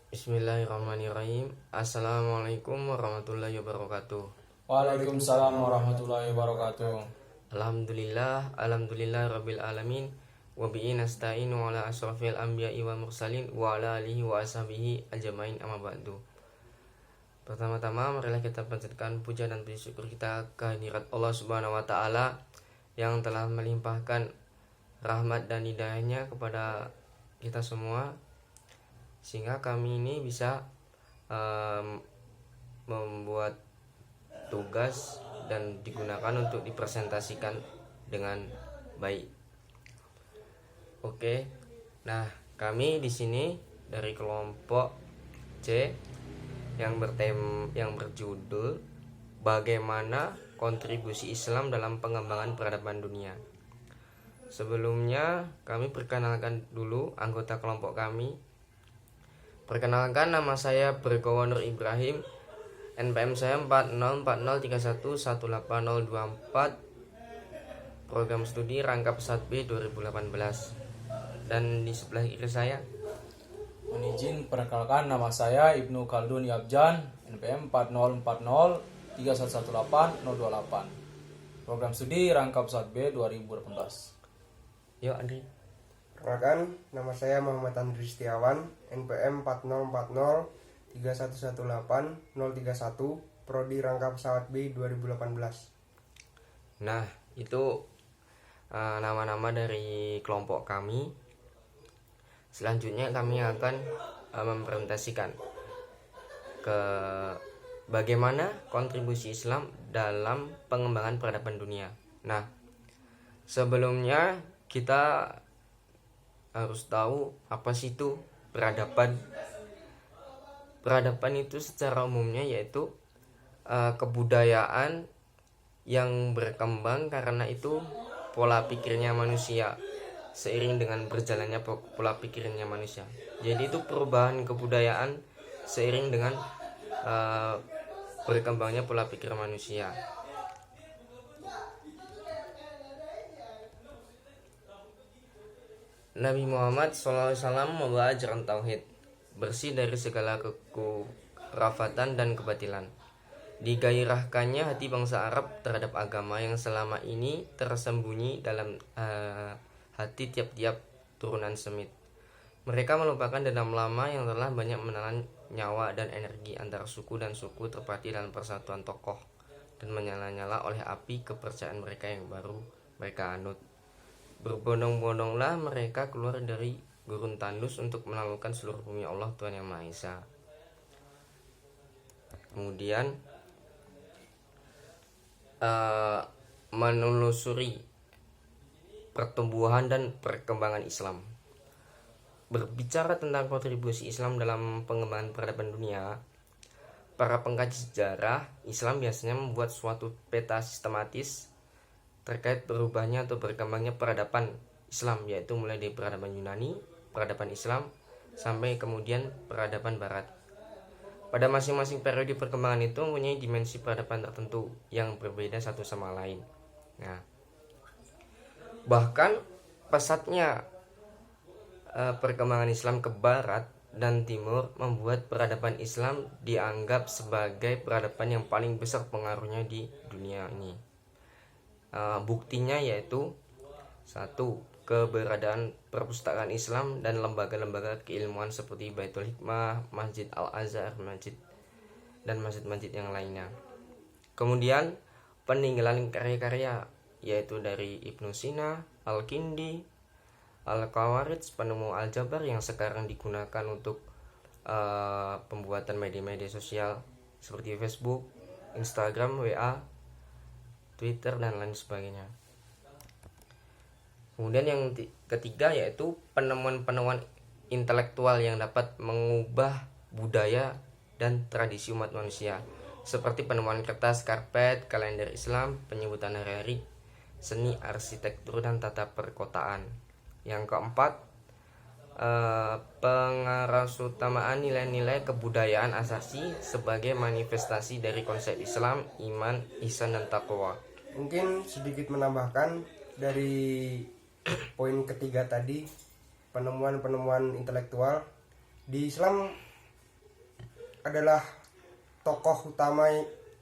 Bismillahirrahmanirrahim. Assalamualaikum warahmatullahi wabarakatuh. Waalaikumsalam warahmatullahi wabarakatuh. Alhamdulillah rabbil alamin. Wa bihi nasta'inu ala asrafil anbiya'i wal mursalin wa ala alihi wa ashabihi ajmain, amma ba'du. Pertama-tama marilah kita panjatkan puja dan puji syukur kita kehadirat Allah Subhanahu wa taala yang telah melimpahkan rahmat dan hidayahnya kepada kita semua, sehingga kami ini bisa membuat tugas dan digunakan untuk dipresentasikan dengan baik. Oke. Nah, kami di sini dari kelompok C yang berjudul Bagaimana Kontribusi Islam dalam Pengembangan Peradaban Dunia. Sebelumnya kami perkenalkan dulu anggota kelompok kami. Perkenalkan, nama saya Berkowo Nur Ibrahim. NPM saya 404031180024. Program studi rangkap 1B 2018. Dan di sebelah kiri saya, Mohon izin perkenalkan, nama saya Ibnu Khaldun Yabjan, NPM 404031180028. Program studi rangkap 1B 2018. yuk Andri. Perkenalkan, nama saya Muhammad Andri Setiawan, NPM 404031180031, Prodi Rangkap Pesawat B 2018. Nah, itu nama-nama dari kelompok kami. Selanjutnya kami akan mempresentasikan ke bagaimana kontribusi Islam dalam pengembangan peradaban dunia. Nah, sebelumnya kita harus tahu apa sih itu peradaban. Peradaban itu secara umumnya yaitu kebudayaan yang berkembang karena itu pola pikirnya manusia, seiring dengan berjalannya pola pikirnya manusia. Jadi itu perubahan kebudayaan seiring dengan berkembangnya pola pikir manusia. Nabi Muhammad SAW membawa ajaran tauhid, bersih dari segala kekurafatan dan kebatilan. Digairahkannya hati bangsa Arab terhadap agama yang selama ini tersembunyi dalam hati tiap-tiap turunan Semit. Mereka melupakan dendam lama yang telah banyak menelan nyawa dan energi antara suku dan suku terpati dalam persatuan tokoh dan menyala-nyala oleh api kepercayaan mereka yang baru mereka anut. Berbondong-bondonglah mereka keluar dari gurun tandus untuk menaklukkan seluruh bumi Allah Tuhan Yang Maha Esa. Kemudian menelusuri pertumbuhan dan perkembangan Islam. Berbicara tentang kontribusi Islam dalam pengembangan peradaban dunia, para pengkaji sejarah Islam biasanya membuat suatu peta sistematis terkait berubahnya atau berkembangnya peradaban Islam, yaitu mulai dari peradaban Yunani, peradaban Islam, sampai kemudian peradaban Barat. Pada masing-masing periode perkembangan itu mempunyai dimensi peradaban tertentu yang berbeda satu sama lain. Nah, bahkan pesatnya perkembangan Islam ke Barat dan Timur membuat peradaban Islam dianggap sebagai peradaban yang paling besar pengaruhnya di dunia ini. Buktinya yaitu satu, keberadaan perpustakaan Islam dan lembaga-lembaga keilmuan seperti Baitul Hikmah, Masjid Al-Azhar, dan masjid-masjid yang lainnya. Kemudian peninggalan karya-karya yaitu dari Ibnu Sina, Al-Kindi, Al-Khawarij, penemu aljabar yang sekarang digunakan untuk pembuatan media-media sosial seperti Facebook, Instagram, WA, Twitter, dan lain sebagainya. Kemudian yang ketiga yaitu penemuan-penemuan intelektual yang dapat mengubah budaya dan tradisi umat manusia, seperti penemuan kertas, karpet, kalender Islam, penyebutan hari-hari, seni, arsitektur, dan tata perkotaan. Yang keempat, pengarasutamaan nilai-nilai kebudayaan asasi sebagai manifestasi dari konsep Islam, iman, ihsan, dan takwa. Mungkin sedikit menambahkan dari poin ketiga tadi, penemuan-penemuan intelektual di Islam adalah tokoh utama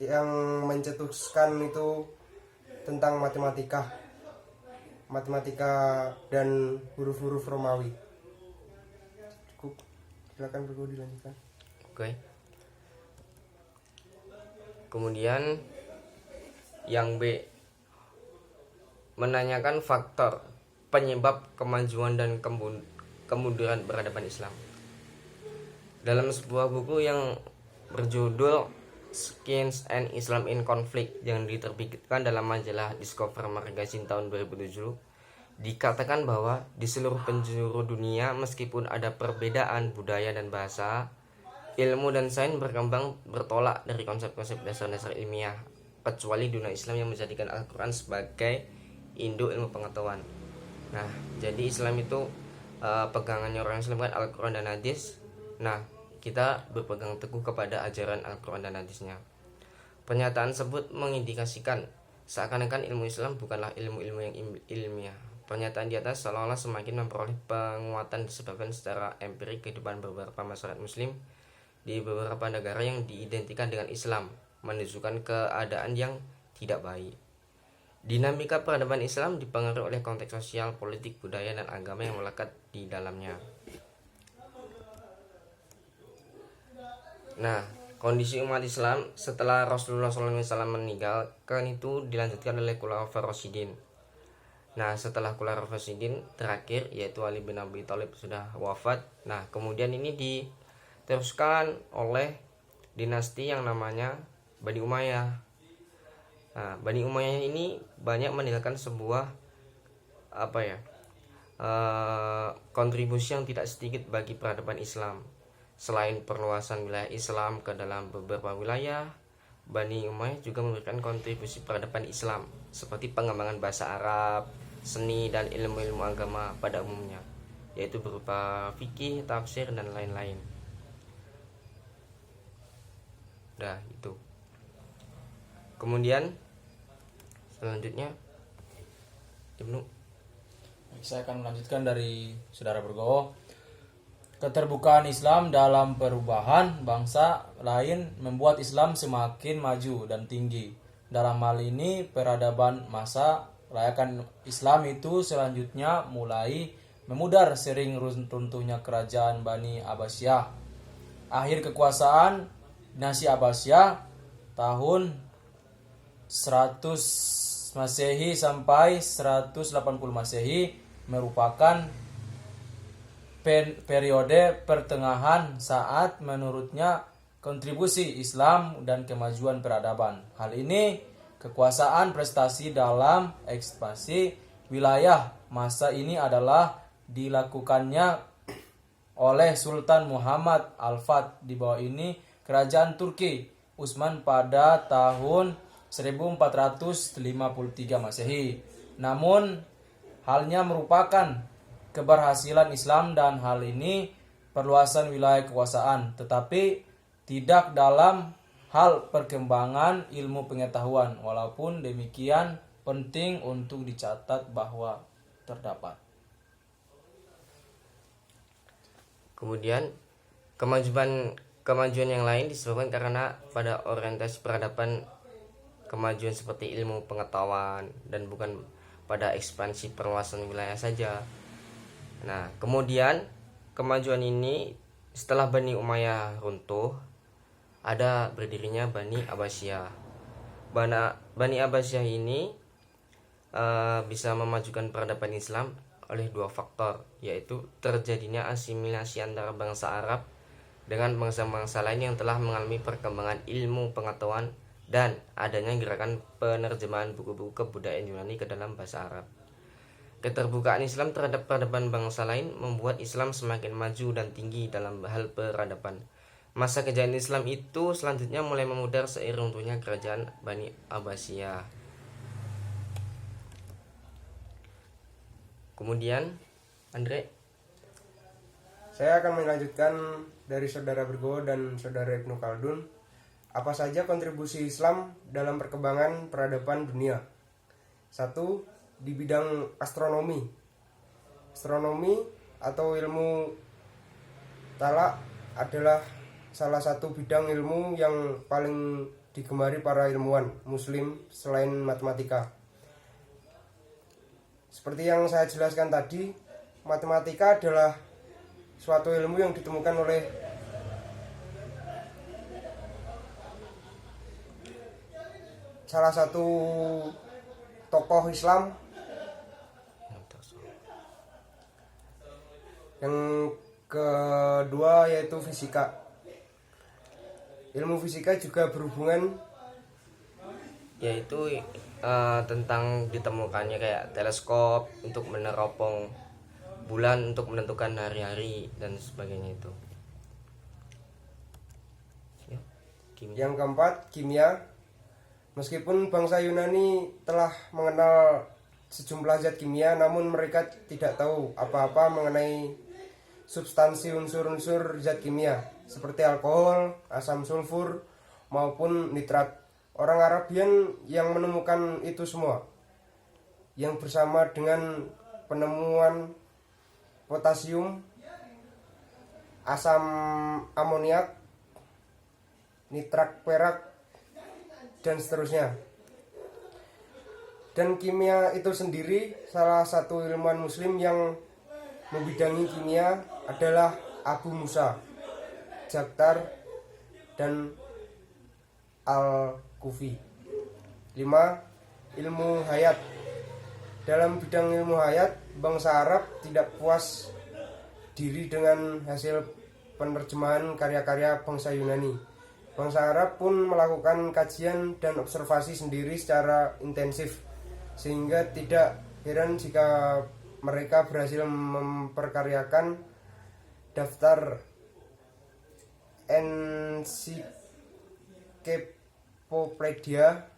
yang mencetuskan itu tentang matematika dan huruf-huruf Romawi. Cukup, silakan Bro dilanjutkan. Oke. Kemudian yang B, menanyakan faktor penyebab kemajuan dan kemunduran peradaban Islam. Dalam sebuah buku yang berjudul Skins and Islam in Conflict yang diterbitkan dalam majalah Discover Magazine tahun 2007, dikatakan bahwa di seluruh penjuru dunia, meskipun ada perbedaan budaya dan bahasa, ilmu dan sains berkembang bertolak dari konsep-konsep dasar-dasar ilmiah, kecuali dunia Islam yang menjadikan Al-Quran sebagai induk ilmu pengetahuan. Nah, jadi Islam itu pegangannya orang Islam kan Al-Quran dan hadis. Nah, kita berpegang teguh kepada ajaran Al-Quran dan hadisnya. Pernyataan tersebut mengindikasikan seakan-akan ilmu Islam bukanlah ilmu-ilmu yang ilmiah. Pernyataan di atas seolah-olah semakin memperoleh penguatan disebabkan secara empirik kehidupan beberapa masyarakat muslim di beberapa negara yang diidentikan dengan Islam menunjukkan keadaan yang tidak baik. Dinamika peradaban Islam dipengaruhi oleh konteks sosial, politik, budaya, dan agama yang melekat di dalamnya. Nah, kondisi umat Islam setelah Rasulullah SAW meninggalkan itu dilanjutkan oleh Khulafaur Rasyidin. Nah, setelah Khulafaur Rasyidin terakhir yaitu Ali bin Abi Thalib sudah wafat. Nah, kemudian ini diteruskan oleh dinasti yang namanya Bani Umayyah. Nah, Bani Umayyah ini banyak meninggalkan sebuah kontribusi yang tidak sedikit bagi peradaban Islam. Selain perluasan wilayah Islam ke dalam beberapa wilayah, Bani Umayyah juga memberikan kontribusi peradaban Islam seperti pengembangan bahasa Arab, seni, dan ilmu-ilmu agama pada umumnya, yaitu berupa fikih, tafsir, dan lain-lain. Nah, itu. Kemudian selanjutnya Ibnu. Saya akan melanjutkan dari Saudara Bergowo. Keterbukaan Islam dalam perubahan bangsa lain membuat Islam semakin maju dan tinggi. Dalam hal ini peradaban masa rayakan Islam itu selanjutnya mulai memudar sering runtuhnya kerajaan Bani Abbasiyah. Akhir kekuasaan dinasti Abbasiyah tahun 100 Masehi sampai 180 Masehi merupakan periode pertengahan saat menurutnya kontribusi Islam dan kemajuan peradaban. Hal ini kekuasaan prestasi dalam ekspansi wilayah masa ini adalah dilakukannya oleh Sultan Muhammad Al-Fath. Di bawah ini kerajaan Turki Utsman pada tahun 1453 Masehi. Namun halnya merupakan keberhasilan Islam dan hal ini perluasan wilayah kekuasaan, tetapi tidak dalam hal perkembangan ilmu pengetahuan. Walaupun demikian penting untuk dicatat bahwa terdapat. Kemudian kemajuan yang lain disebabkan karena pada orientasi peradaban kemajuan seperti ilmu pengetahuan dan bukan pada ekspansi perluasan wilayah saja. Nah, kemudian kemajuan ini setelah Bani Umayyah runtuh, ada berdirinya Bani Abbasiyah. Bani Abbasiyah ini bisa memajukan peradaban Islam oleh dua faktor, yaitu terjadinya asimilasi antara bangsa Arab dengan bangsa-bangsa lain yang telah mengalami perkembangan ilmu pengetahuan dan adanya gerakan penerjemahan buku-buku kebudayaan Yunani ke dalam bahasa Arab. Keterbukaan Islam terhadap peradaban bangsa lain membuat Islam semakin maju dan tinggi dalam hal peradaban. Masa kejayaan Islam itu selanjutnya mulai memudar seiring runtuhnya kerajaan Bani Abbasiyah. Kemudian, Andre. Saya akan melanjutkan dari Saudara Bergo dan Saudara Ibnu Khaldun. Apa saja kontribusi Islam dalam perkembangan peradaban dunia? 1. Di bidang astronomi. Astronomi atau ilmu talak adalah salah satu bidang ilmu yang paling digemari para ilmuwan muslim selain matematika. Seperti yang saya jelaskan tadi, matematika adalah suatu ilmu yang ditemukan oleh salah satu tokoh Islam. Yang kedua yaitu fisika. Ilmu fisika juga berhubungan yaitu tentang ditemukannya kayak teleskop untuk meneropong bulan untuk menentukan hari-hari dan sebagainya itu. Ya, kimia. Yang keempat, kimia. Meskipun bangsa Yunani telah mengenal sejumlah zat kimia, namun mereka tidak tahu apa-apa mengenai substansi unsur-unsur zat kimia seperti alkohol, asam sulfur, maupun nitrat. Orang Arabian yang menemukan itu semua, yang bersama dengan penemuan potasium, asam amoniak, nitrat perak, dan seterusnya. Dan kimia itu sendiri, salah satu ilmuwan muslim yang membidangi kimia adalah Abu Musa Jaktar dan Al-Kufi. 5. Ilmu hayat. Dalam bidang ilmu hayat, bangsa Arab tidak puas diri dengan hasil penerjemahan karya-karya bangsa Yunani. Bangsa Arab pun melakukan kajian dan observasi sendiri secara intensif, sehingga tidak heran jika mereka berhasil memperkaryakan daftar ensiklopedia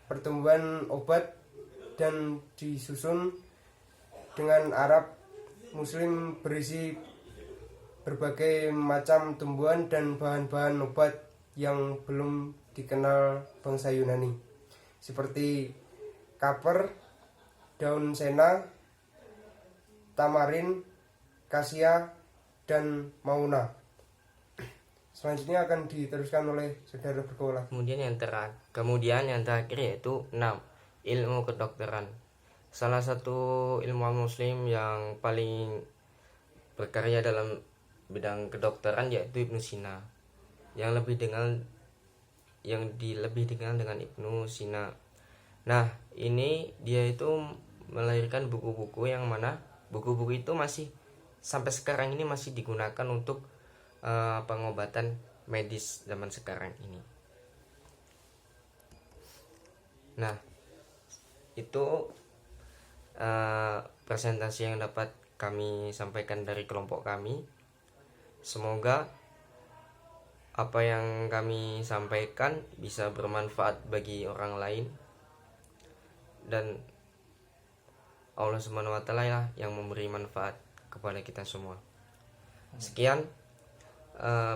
pertumbuhan obat dan disusun dengan Arab Muslim berisi berbagai macam tumbuhan dan bahan-bahan obat yang belum dikenal bangsa Yunani, seperti kaper, daun sena, tamarin, kasia, dan mauna. Selanjutnya akan diteruskan oleh Saudara Bergola. Kemudian yang terakhir yaitu 6. Ilmu kedokteran. Salah satu ilmuwan muslim yang paling berkarya dalam bidang kedokteran yaitu Ibnu Sina, yang lebih dikenal dengan Ibnu Sina. Nah, ini dia itu melahirkan buku-buku yang mana buku-buku itu masih sampai sekarang ini masih digunakan untuk pengobatan medis zaman sekarang ini. Nah, itu presentasi yang dapat kami sampaikan dari kelompok kami. Semoga apa yang kami sampaikan bisa bermanfaat bagi orang lain, dan Allah Subhanahu wa Ta'ala lah yang memberi manfaat kepada kita semua. Sekian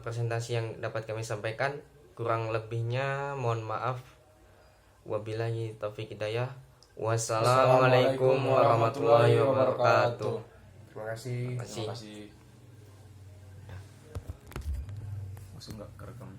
presentasi yang dapat kami sampaikan. Kurang lebihnya mohon maaf. Wabillahi taufiq hidayah. Wassalamualaikum warahmatullahi wabarakatuh. Terima kasih. Terima kasih. Masuk nggak kerekam?